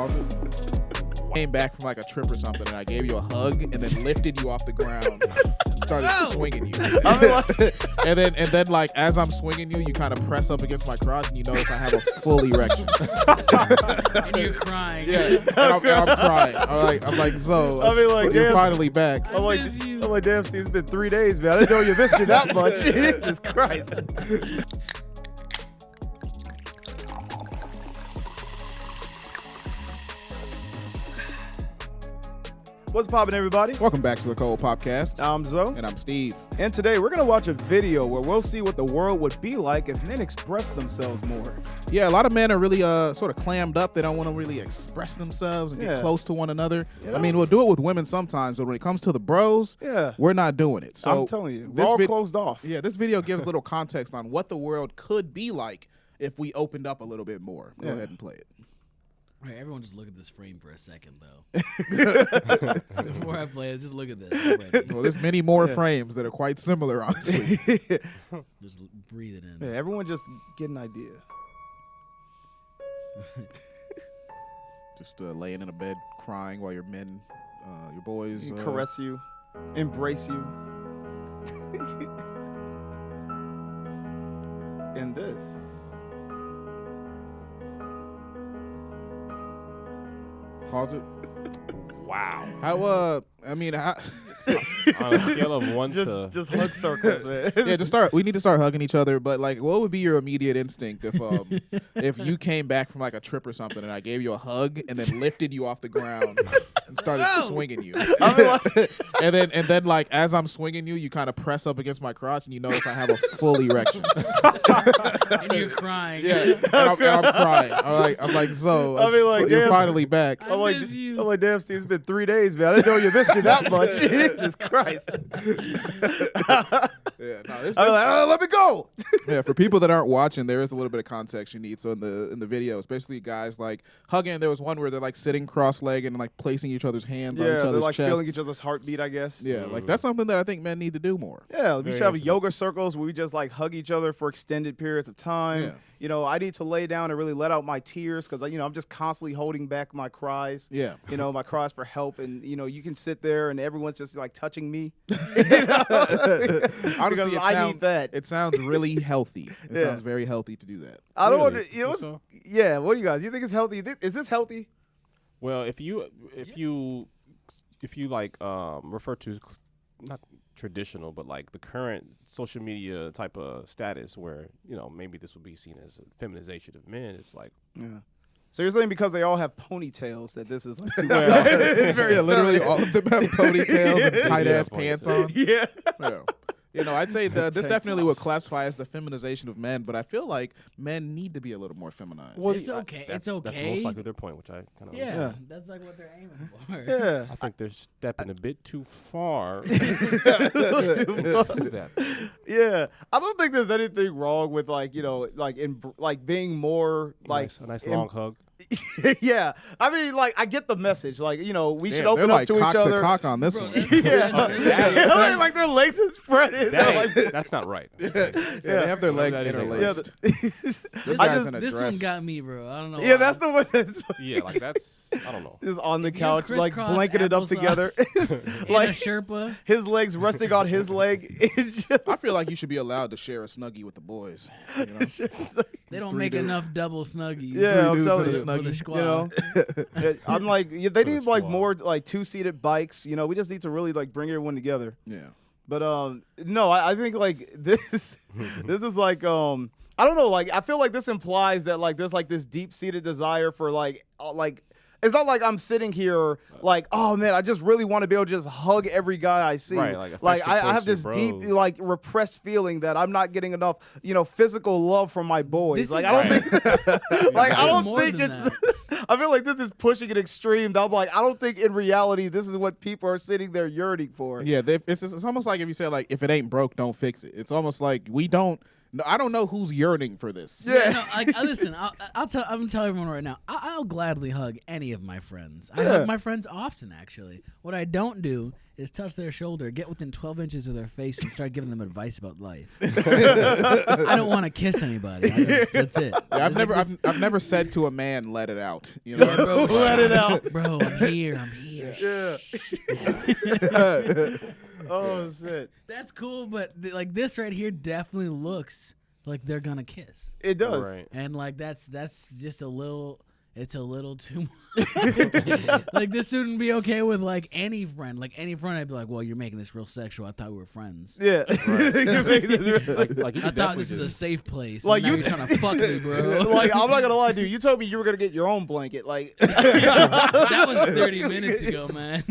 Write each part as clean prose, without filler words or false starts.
Pause it. Came back from like a trip or something, and I gave you a hug, and then lifted you off the ground, and started swinging you. I mean, like, and then like as I'm swinging you, you kind of press up against my crotch, and you notice I have a full erection. And you're crying. Yeah, and I'm crying. I'm like, Zoe, I mean, like, you're damn. finally back. I'm like, miss you. I'm like, damn, Steve, it's been 3 days, man. I didn't know you missed me that much. Jesus Christ. What's poppin', everybody? Welcome back to the Cold Popcast. I'm Zoe, And I'm Steve. and today we're gonna watch a video where we'll see what the world would be like if men expressed themselves more. Yeah, a lot of men are really sort of clammed up. They don't want to really express themselves and Yeah. get close to one another. You know? I mean, we'll do it with women sometimes, but when it comes to the bros, Yeah, we're not doing it. So I'm telling you, we're this all vid- closed off. Yeah, this video gives a little context on what the world could be like if we opened up a little bit more. Go Yeah. ahead and play it. All right, everyone just look at this frame for a second, though. Before I play it, just look at this. I'm ready. Well, there's many more Yeah. frames that are quite similar, honestly. Just breathe it in. Yeah, everyone just get an idea. Just laying in a bed crying while your men, your boys, Caress you, embrace you. And this. Pause it. Wow. How? I mean, how, On a scale of 1 to... Just hug circles, man. yeah, just start. We need to start hugging each other. But like, what would be your immediate instinct if you came back from like a trip or something, and I gave you a hug, and then lifted you off the ground and started swinging you? I mean, like, and then like as I'm swinging you, you kind of press up against my crotch, and you notice I have a full erection. And you're crying. Yeah, and I'm crying. I'm like, Zoe, I mean, like, you're damn. finally back. I like, miss you. I'm like, damn, Steve, it's been 3 days, man. I didn't know you missed me that much. Jesus Christ. Yeah, no, this, I was like, oh, let me go. yeah, for people that aren't watching, there is a little bit of context you need. So in the video, especially guys like hugging, there was one where they're like sitting cross-legged and like placing each other's hands on Yeah, each they're other's like chests. feeling each other's heartbeat, I guess. Yeah, like that's something that I think men need to do more. Yeah, we Very should have intimate. yoga circles where we just like hug each other for extended periods of time. Yeah. You know, I need to lay down and really let out my tears because, I'm just constantly holding back my cries. Yeah. My cries for help. And, you can sit there and everyone's just like touching me. Honestly, Because I need that. It sounds really healthy. It Yeah. sounds very healthy to do that. I don't Really? want to, Think what's- so? yeah, what do you guys, you think it's healthy? Is this healthy? Well, if you like refer to not traditional, but like the current social media type of status where, maybe this would be seen as a feminization of men, it's like, Yeah. So you're saying because they all have ponytails that this is like too Yeah, literally all of them have ponytails and tight ass Yeah, pants ponytails. on. Yeah. Yeah. I'd say this Tank definitely would tops. classify as the feminization of men, but I feel like men need to be a little more feminized. Well, It's okay. That's It's most okay. likely their point, which I kind of Yeah, Yeah. that's like what they're aiming for. Yeah. I think they're stepping a bit too far. into that. Yeah. I don't think there's anything wrong with being more like a nice long hug. yeah. I mean, like, I get the message. Like, we should Damn, open they're up like to cock each other. to cock on this Bro, one. Yeah. Like their legs are spread. That's not right. Yeah, they have their legs That is a interlaced. This I guy's just- in a This one dress. got me, bro. I don't know. Yeah, why. that's the one that's Yeah, like that's, I don't know. just on the If you couch, like crisscross blanketed up applesauce together. In like a Sherpa. his legs resting on his leg. It's just I feel like you should be allowed to share a snuggie with the boys. You know? They don't three make dudes. enough double snuggies. Yeah, I'm dudes telling in a you. for the snuggie. squad. Yeah, I'm like, they need like squad. more like 2-seated bikes. We just need to really like bring everyone together. Yeah. But no, I think like this is like I don't know, like I feel like this implies that like there's like this deep-seated desire for like it's not like I'm sitting here like, oh man, I just really want to be able to just hug every guy I see. Right, like affection I have towards this your deep bros. like repressed feeling that I'm not getting enough, physical love from my boys. This Like is I don't right. think like I don't More think than it's I feel like this is pushing an extreme. That I'm like, I don't think in reality this is what people are sitting there yearning for. Yeah, it's almost like if you say like, if it ain't broke, don't fix it. It's almost like we don't No, I don't know who's yearning for this. Yeah, no, like listen, I'm gonna tell everyone right now. I'll gladly hug any of my friends. I hug my friends often, actually. What I don't do is touch their shoulder, get within 12 inches of their face, and start giving them advice about life. I don't want to kiss anybody. That's it. Yeah, I've never said to a man, "Let it out." You know, Bro, Let it out. bro. I'm here. Yeah. Oh shit. That's cool, but like this right here definitely looks like they're gonna kiss, It does. Right. and like that's just a little. It's a little too much. Like this wouldn't be okay with like any friend. Like any friend, I'd be like, "Well, you're making this real sexual. I thought we were friends. Yeah. You're making this real- Like you I could thought this is definitely a just- safe place. Like, Like you- you're trying to fuck me, bro. like I'm not gonna lie, dude. You told me you were gonna get your own blanket. Like, That was 30 minutes ago, man.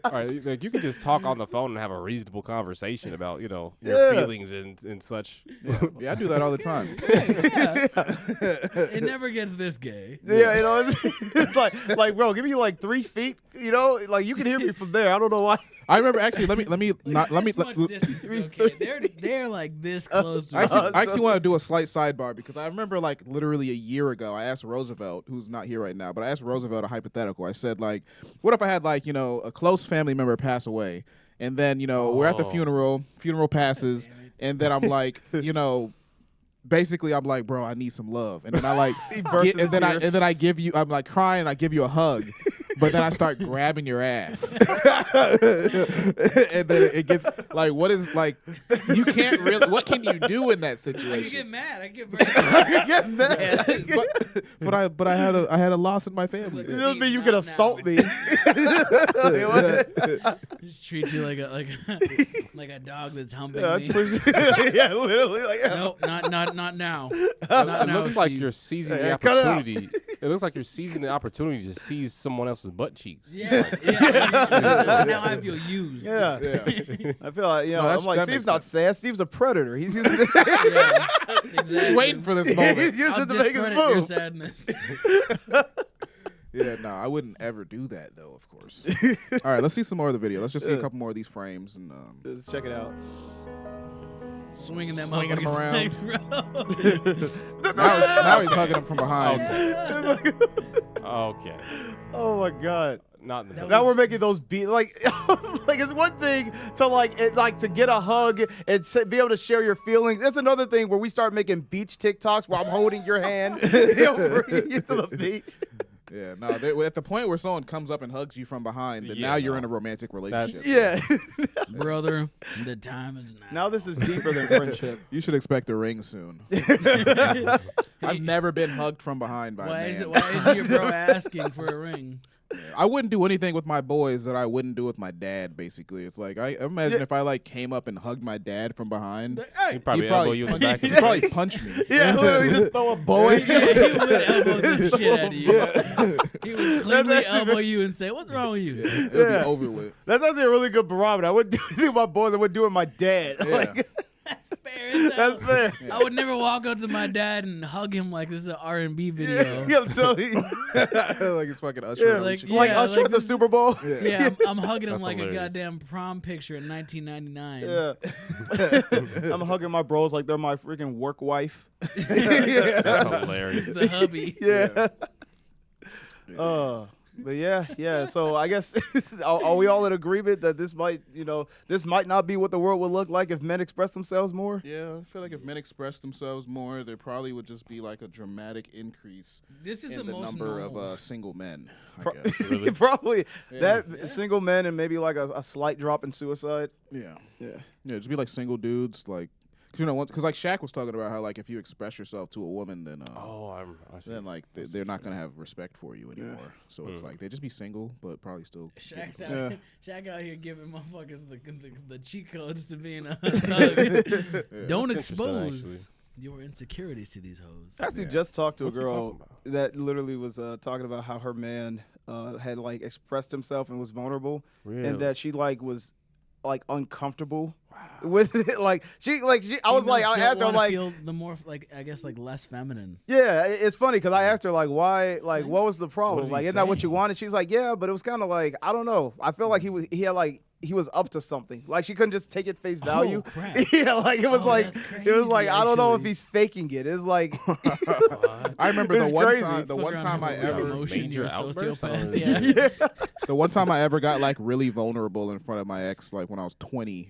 All right, like you can just talk on the phone and have a reasonable conversation about your Yeah. feelings and such. yeah, I do that all the time. It never gets this gay. yeah, you know, it's like, bro, give me like 3 feet. You know, like you can hear me from there. I don't know why. I remember actually. Let me This much distance is okay. They're like this close to I each actually want to do a slight sidebar because I remember like literally a year ago, I asked Roosevelt, who's not here right now, but I asked Roosevelt a hypothetical. I said like, what if I had like, a close family member pass away and then, we're at the funeral passes and then I'm like, basically I'm like, bro, I need some love. And then I like, bursts into and tears. then I give you, I'm like crying, I give you a hug. But then I start grabbing your ass. And then it gets like, what is like, you can't really, what can you do in that I get situation? mad. I get very Get mad. but I had a loss in my family. It doesn't mean you can Not now. assault me. Just treat you like a dog that's humping Yeah, me. yeah, literally. Like, Nope, not now. Not It now, looks like Steve. you're seizing the Yeah, cut it out. opportunity. It looks like you're seizing the opportunity to seize someone else's butt cheeks. Yeah. Now I feel used. yeah. Yeah. I feel like, No, I'm like, that Steve's makes not sense. sad. Steve's a predator. He's using Yeah, exactly. Waiting for this moment. He's using I'll it to make his discredit your move. sadness. Yeah, no, I wouldn't ever do that though, of course. All right, let's see some more of the video. Let's just see a couple more of these frames and Let's check it out. Swinging that Swinging him motherfucker's legs, bro. now he's hugging him from behind. Okay. Oh my god. Not in the That Now was- we're making those beat like it's one thing to to get a hug and be able to share your feelings. That's another thing where we start making beach TikToks where I'm holding your hand, bringing you to the beach. Yeah, no, at the point where someone comes up and hugs you from behind, then Yeah, now you're no. in a romantic relationship. Yeah. Brother, the time is now. Now this is deeper than friendship. You should expect a ring soon. I've never been hugged from behind by Why a is man. it? Why is your bro asking for a ring? I wouldn't do anything with my boys that I wouldn't do with my dad. Basically, it's like I imagine if I like came up and hugged my dad from behind, Hey, He'd probably he'd elbow you in the back. he'd probably punch me. Yeah, literally just throw a bow at you. yeah, he would elbow the shit out of you. He would cleanly actually elbow you and say, "What's wrong with you?" It'll Yeah. be over with. That's actually a really good barometer. I wouldn't do anything with my boys. I wouldn't do it with my dad. Like, That's fair. As hell. that's fair. I would never walk up to my dad and hug him like this is an R&B video. Yeah, I'm telling you. Like it's fucking Usher. Yeah, and like- shit. like Yeah, Usher like at the this- Super Bowl. Yeah, I'm hugging him That's like hilarious. a goddamn prom picture in 1999. Yeah. I'm hugging my bros like they're my freaking work wife. That's hilarious. The hubby. Yeah. But yeah. So I guess are we all in agreement that this might not be what the world would look like if men express themselves more? Yeah, I feel like if men express themselves more, there probably would just be like a dramatic increase This is in the the most number normal. of single men. I guess. Probably Yeah. that single men and maybe like a slight drop in suicide. Yeah, Yeah. yeah, just be like single dudes, like because like Shaq was talking about how like if you express yourself to a woman, then I see. then like they're not gonna have respect for you anymore. So it's like they just be single, but probably still. Shaq's getting- out, Shaq out here giving motherfuckers the cheat codes to being a thug. Don't That's interesting, expose your insecurities to these hoes. I actually just talked to What's a he girl talking about? that literally was talking about how her man had like expressed himself and was vulnerable, Really? and that she like was like uncomfortable with it. Like she I was like, I asked her like, feel the more like I guess like less feminine. yeah, it's funny because I asked her like, why, like, what was the problem? did he Like, isn't that what say? you wanted? She's like, yeah, but it was kind of like, I don't know. I feel like he had like he was up to something. Like she couldn't just take it face value. Oh, crap. Yeah, like it was Oh, like that's it was like crazy, I don't know if actually. he's faking it. It's like I remember It's the one crazy. time, Fuck around I with your ever, emotion, Major you're a outburst sociopath. on- Yeah. the one time I ever got like really vulnerable in front of my ex, like when I was 20,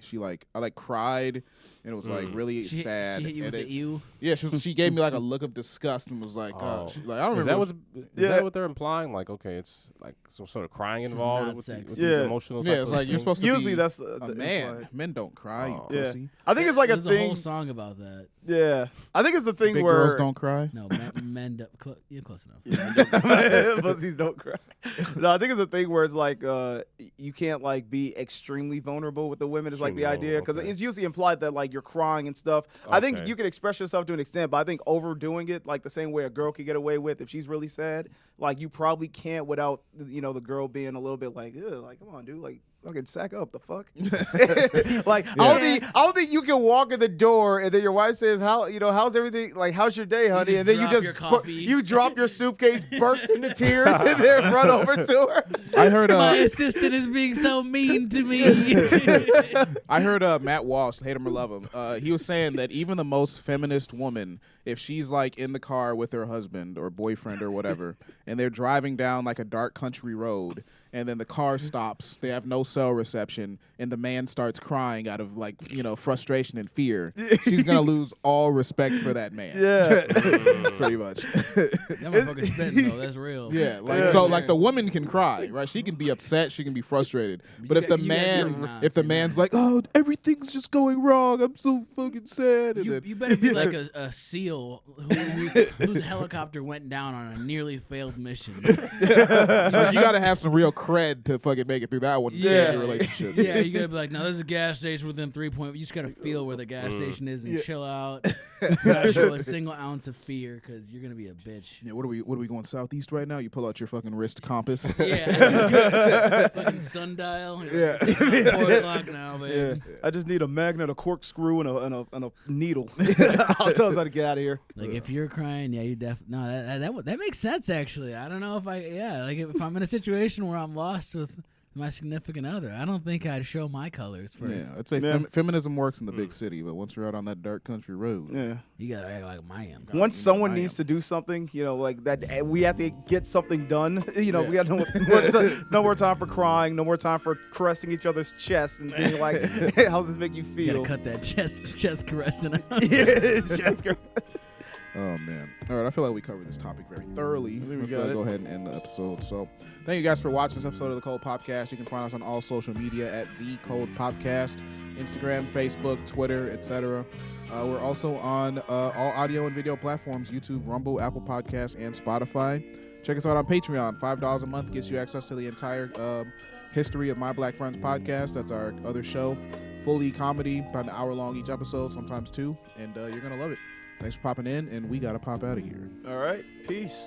I like cried and it was like really She, sad. she hit you and with the ew. yeah, she gave me like a look of disgust and was like, Oh. like I don't Is remember. that what they're implying? Like, okay, it's like some sort of crying This is involved not with, sex. with Yeah. these emotional. Yeah, type it's of like you're things? supposed to usually be that's a the man. implied. Men don't cry, you Oh. Yeah. pussy. I think it's like a There's a whole thing. song about that. Yeah, I think it's the thing Big where girls don't cry. No, men don't. You're close enough. pussies don't cry. No, I think it's a thing where it's like you can't like be extremely vulnerable with the women. Is like the Extremely idea because vulnerable, okay. it's usually implied that like you're crying and stuff. I think Okay. you can express yourself to an extent, but I think overdoing it, like the same way a girl can get away with if she's really sad, like you probably can't without the girl being a little bit like, ugh, like come on, dude, like fucking sack up, the fuck. Like I don't think you can walk in the door and then your wife says, how's everything? Like how's your day, honey? just And then you drop just your coffee. you drop your suitcase, burst into tears, and then run over to her. I heard My assistant is being so mean to me. I heard Matt Walsh, hate him or love him. He was saying that even the most feminist woman, if she's like in the car with her husband or boyfriend or whatever, and they're driving down like a dark country road, and then the car stops, they have no cell reception, and the man starts crying out of like frustration and fear, she's gonna lose all respect for that man. Yeah. Pretty much. That motherfucker's spitting though. That's real. Yeah, like Yeah. so, like the woman can cry, right? She can be upset, she can be frustrated. But if the you gotta be man, like, nah, if the say man's nah. like, "Oh, everything's just going wrong. I'm so fucking sad," and then You better be like a SEAL whose helicopter went down on a nearly failed mission. you gotta have some real cred to fucking make it through that one. Yeah. In your relationship. Yeah, you gotta be like, no, there's a gas station within 3 point. You just gotta feel where the gas station is and Yeah. chill out. You gotta show a single ounce of fear because you're gonna be a bitch. Yeah, what are we going southeast right now? You pull out your fucking wrist compass. Yeah. Fucking sundial. Yeah. 4 o'clock now, Yeah. babe. I just need a magnet, a corkscrew, and a needle. I'll tell us how to get out of here. Like if you're crying, yeah, you that makes sense actually. I don't know if if I'm in a situation where I'm lost with my significant other, I don't think I'd show my colors first. Yeah, I'd say Yeah. feminism works in the big city, but once you're out on that dark country road, Yeah. You gotta act like I am. Once someone I needs am. to do something, like that, we have to get something done. We got no more time for crying, no more time for caressing each other's chests and being like, hey, "How's this make you You feel?" gotta cut that chest caressing out. Yeah, chest caress. Oh man! All right, I feel like we covered this topic very thoroughly. think we Let's got it. go ahead and end the episode. So, thank you guys for watching this episode of the Cold Podcast. You can find us on all social media at the Cold Podcast, Instagram, Facebook, Twitter, etc. We're also on all audio and video platforms: YouTube, Rumble, Apple Podcasts, and Spotify. Check us out on Patreon. $5 a month gets you access to the entire history of My Black Friends podcast. That's our other show, fully comedy, about an hour long each episode, sometimes 2, and you're gonna love it. Thanks for popping in, and we gotta pop out of here. All right, peace.